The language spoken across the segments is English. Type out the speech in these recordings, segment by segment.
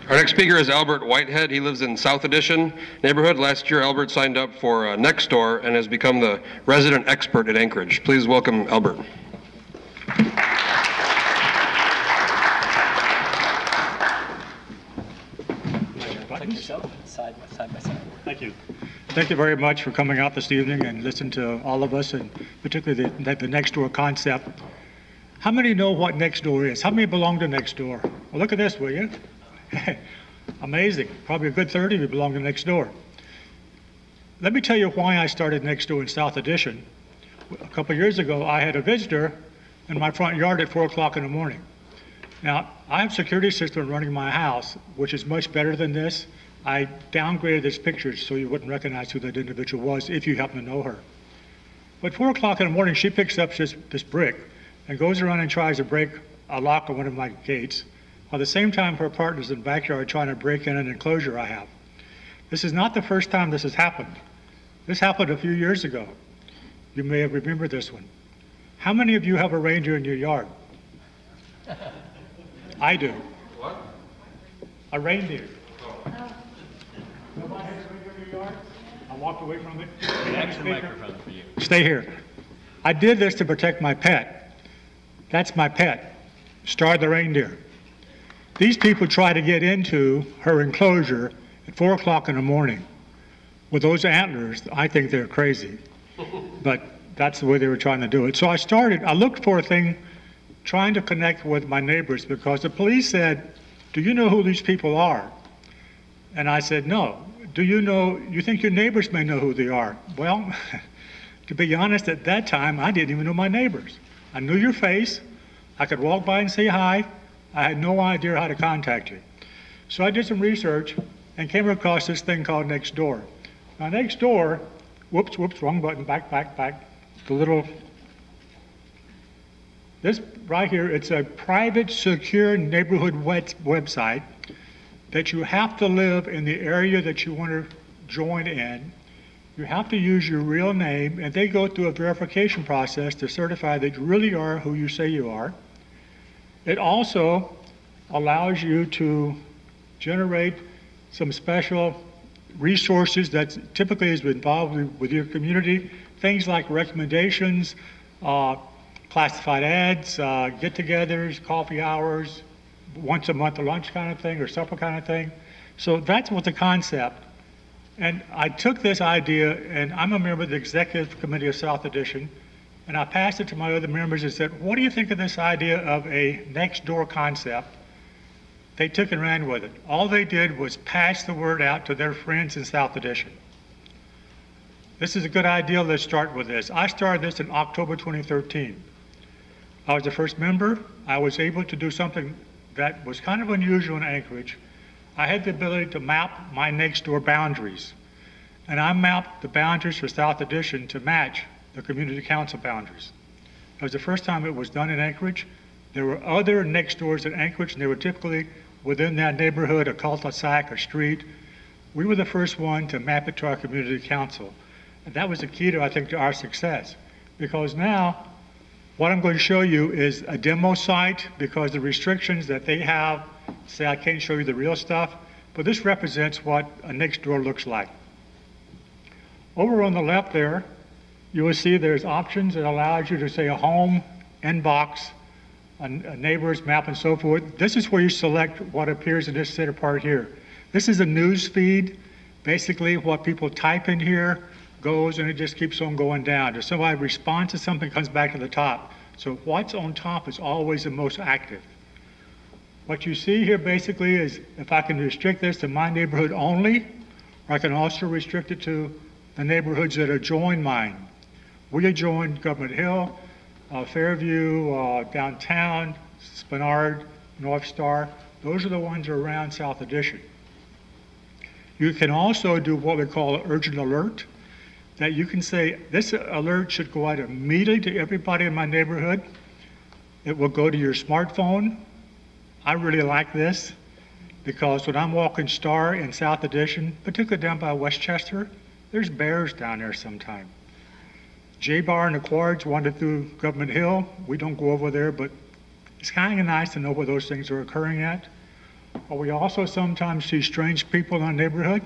Our next speaker is Albert Whitehead. He lives in South Addition neighborhood. Last year, Albert signed up for Nextdoor and has become the resident expert at Anchorage. Please welcome Albert. Side by side. Thank you. Thank you very much for coming out this evening and listening to all of us, and particularly the Nextdoor concept. How many know what Nextdoor is? How many belong to Nextdoor? Well, look at this, will you? Amazing. Probably a good 30 of you belong to Nextdoor. Let me tell you why I started Nextdoor in South Addition. A couple of years ago, I had a visitor in my front yard at 4 o'clock in the morning. Now, I have a security system running my house, which is much better than this. I downgraded this picture so you wouldn't recognize who that individual was if you happen to know her. But 4 o'clock in the morning, she picks up this brick and goes around and tries to break a lock on one of my gates. While at the same time, her partner's in the backyard trying to break in an enclosure I have. This is not the first time this has happened. This happened a few years ago. You may have remembered this one. How many of you have a reindeer in your yard? I do. What? A reindeer. Nobody has a reindeer in your yard? I walked away from it. Extra microphone for you. Stay here. I did this to protect my pet. That's my pet, Star the reindeer. These people try to get into her enclosure at 4 o'clock in the morning. With those antlers, I think they're crazy. But that's the way they were trying to do it. So I looked for a thing trying to connect with my neighbors because the police said, "Do you know who these people are?" And I said, "No." You think your neighbors may know who they are? Well, to be honest, at that time, I didn't even know my neighbors. I knew your face. I could walk by and say hi. I had no idea how to contact you. So I did some research and came across this thing called Nextdoor. Now Nextdoor, whoops, wrong button, back. This right here, it's a private, secure neighborhood website that you have to live in the area that you want to join in. You have to use your real name, and they go through a verification process to certify that you really are who you say you are. It also allows you to generate some special resources that typically is involved with your community, things like recommendations, classified ads, get-togethers, coffee hours, once a month lunch kind of thing or supper kind of thing. So that's what the concept. And I took this idea, and I'm a member of the executive committee of South Addition, and I passed it to my other members and said, "What do you think of this idea of a Nextdoor concept?" They took and ran with it. All they did was pass the word out to their friends in South Addition. This is a good idea. Let's start with this. I started this in October 2013. I was the first member. I was able to do something that was kind of unusual in Anchorage. I had the ability to map my Nextdoor boundaries. And I mapped the boundaries for South Addition to match the community council boundaries. It was the first time it was done in Anchorage. There were other Nextdoors in Anchorage, and they were typically within that neighborhood, a cul-de-sac, a street. We were the first one to map it to our community council. And that was the key to, I think, to our success. Because now, what I'm going to show you is a demo site, because the restrictions that they have say I can't show you the real stuff, but this represents what a Nextdoor looks like. Over on the left there, you will see there's options that allows you to say a home, inbox, a neighbor's map, and so forth. This is where you select what appears in this center part here. This is a news feed. Basically, what people type in here goes, and it just keeps on going down. If somebody responds to something, it comes back to the top. So what's on top is always the most active. What you see here basically is if I can restrict this to my neighborhood only, or I can also restrict it to the neighborhoods that adjoin mine. We adjoin Government Hill, Fairview, downtown, Spenard, North Star. Those are the ones that are around South Addition. You can also do what we call an urgent alert, that you can say, this alert should go out immediately to everybody in my neighborhood. It will go to your smartphone. I really like this because when I'm walking Star in South Addition, particularly down by Westchester, there's bears down there sometime. J-Bar and the Quards wandered through Government Hill. We don't go over there, but it's kind of nice to know where those things are occurring at. But we also sometimes see strange people in our neighborhood.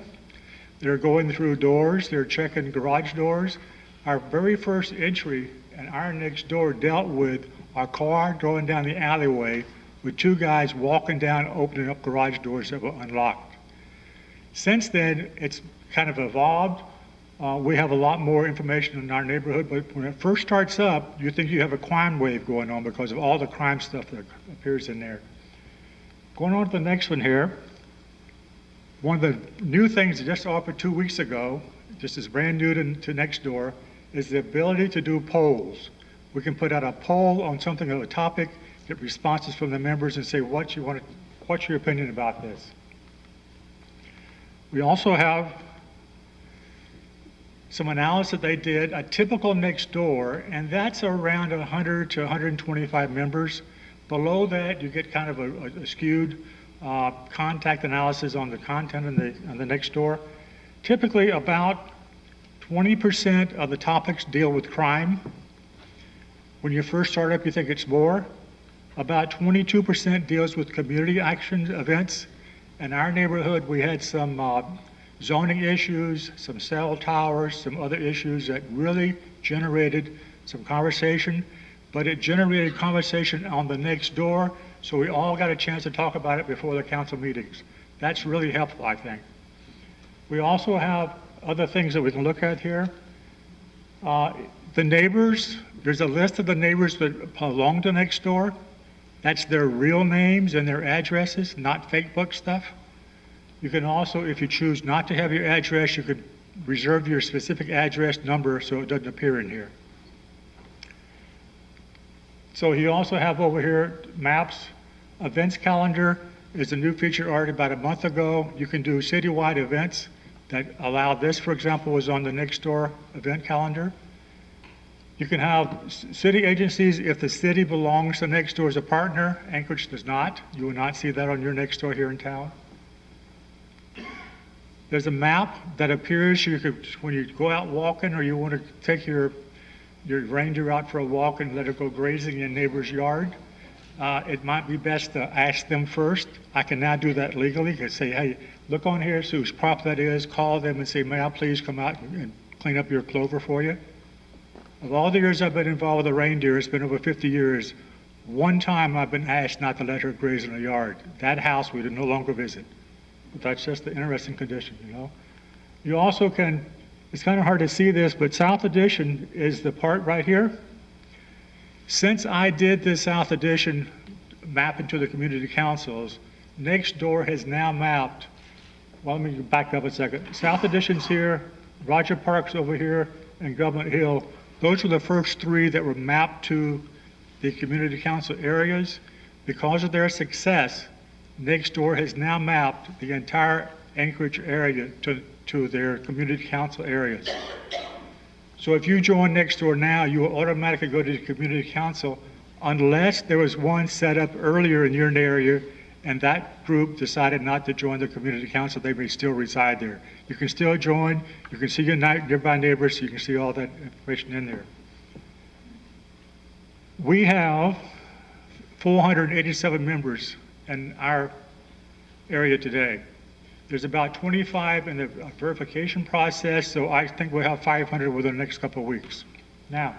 They're going through doors, they're checking garage doors. Our very first entry in our next door dealt with a car going down the alleyway with two guys walking down, opening up garage doors that were unlocked. Since then, it's kind of evolved. We have a lot more information in our neighborhood, but when it first starts up, you think you have a crime wave going on because of all the crime stuff that appears in there. Going on to the next one here. One of the new things that just offered 2 weeks ago, just is brand new to Nextdoor, is the ability to do polls. We can put out a poll on something of a topic, get responses from the members and say what's your opinion about this. We also have some analysis they did, a typical Nextdoor, and that's around 100 to 125 members. Below that, you get kind of a skewed contact analysis on the content on the Nextdoor. Typically, about 20% of the topics deal with crime. When you first start up, you think it's more. About 22% deals with community action events. In our neighborhood, we had some zoning issues, some cell towers, some other issues that really generated some conversation, but it generated conversation on the Nextdoor, so we all got a chance to talk about it before the council meetings. That's really helpful, I think. We also have other things that we can look at here. The neighbors, there's a list of the neighbors that belong to Nextdoor. That's their real names and their addresses, not fake book stuff. You can also, if you choose not to have your address, you could reserve your specific address number so it doesn't appear in here. So you also have over here maps. Events calendar is a new feature already about a month ago. You can do citywide events that allow this, for example, was on the Nextdoor event calendar. You can have city agencies if the city belongs to Nextdoor as a partner. Anchorage does not. You will not see that on your Nextdoor here in town. There's a map that appears when you go out walking or you want to take your reindeer out for a walk and let it go grazing in your neighbor's yard. It might be best to ask them first. I can now do that legally. I can say, hey, look on here, see whose prop that is, call them and say, may I please come out and clean up your clover for you? Of all the years I've been involved with the reindeer, it's been over 50 years, one time I've been asked not to let her graze in the yard. That house we would no longer visit. But that's just the interesting condition, you know. You also can, it's kind of hard to see this, but South Addition is the part right here. Since I did this South Addition map into the community councils, Nextdoor has now mapped, well, let me back up a second. South Addition's here, Roger Park's over here, and Government Hill. Those were the first three that were mapped to the community council areas. Because of their success, Nextdoor has now mapped the entire Anchorage area to their community council areas. So if you join Nextdoor now, you will automatically go to the community council unless there was one set up earlier in your area and that group decided not to join the community council. They may still reside there. You can still join, you can see your nearby neighbors, you can see all that information in there. We have 487 members in our area today. There's about 25 in the verification process, so I think we'll have 500 within the next couple of weeks. Now,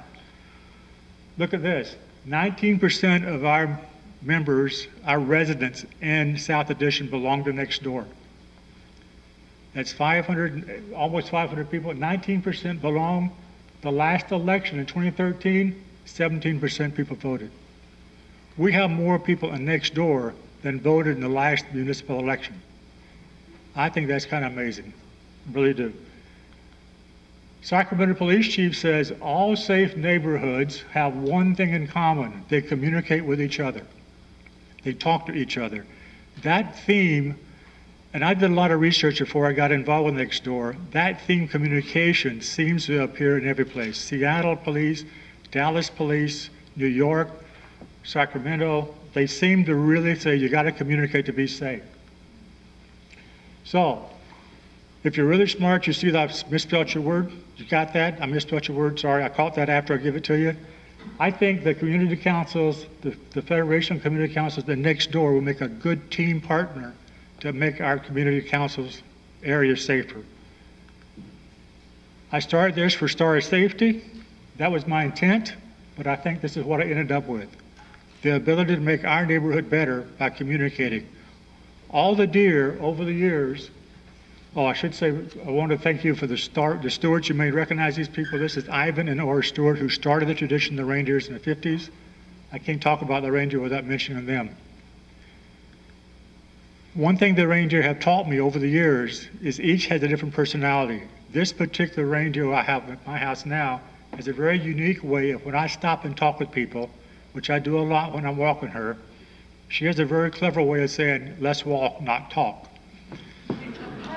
look at this. 19% of our members, our residents in South Addition belong to Nextdoor. That's 500, almost 500 people. 19% belong. The last election in 2013, 17% people voted. We have more people in Nextdoor than voted in the last municipal election. I think that's kind of amazing, really do. Sacramento Police Chief says all safe neighborhoods have one thing in common. They communicate with each other. They talk to each other. That theme, and I did a lot of research before I got involved with Nextdoor, that theme communication seems to appear in every place. Seattle Police, Dallas Police, New York, Sacramento, they seem to really say you got to communicate to be safe. So, if you're really smart, you see that I misspelled your word. You got that? I misspelled your word. Sorry, I caught that after I give it to you. I think the community councils, the Federation of Community Councils, the Nextdoor will make a good team partner to make our community council's area safer. I started this for Star Safety. That was my intent, but I think this is what I ended up with. The ability to make our neighborhood better by communicating. All the deer over the years, oh, I should say, I want to thank you for the stewards. You may recognize these people. This is Ivan and Ora Stewart, who started the tradition of the reindeers in the 50s. I can't talk about the reindeer without mentioning them. One thing the reindeer have taught me over the years is each has a different personality. This particular reindeer I have at my house now has a very unique way of when I stop and talk with people, which I do a lot when I'm walking her, she has a very clever way of saying, let's walk, not talk.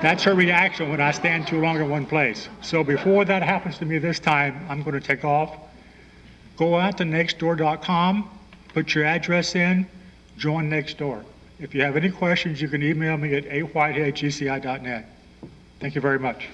That's her reaction when I stand too long in one place. So before that happens to me this time, I'm going to take off. Go out to nextdoor.com, put your address in, join Nextdoor. If you have any questions, you can email me at awhitehead@gci.net. Thank you very much.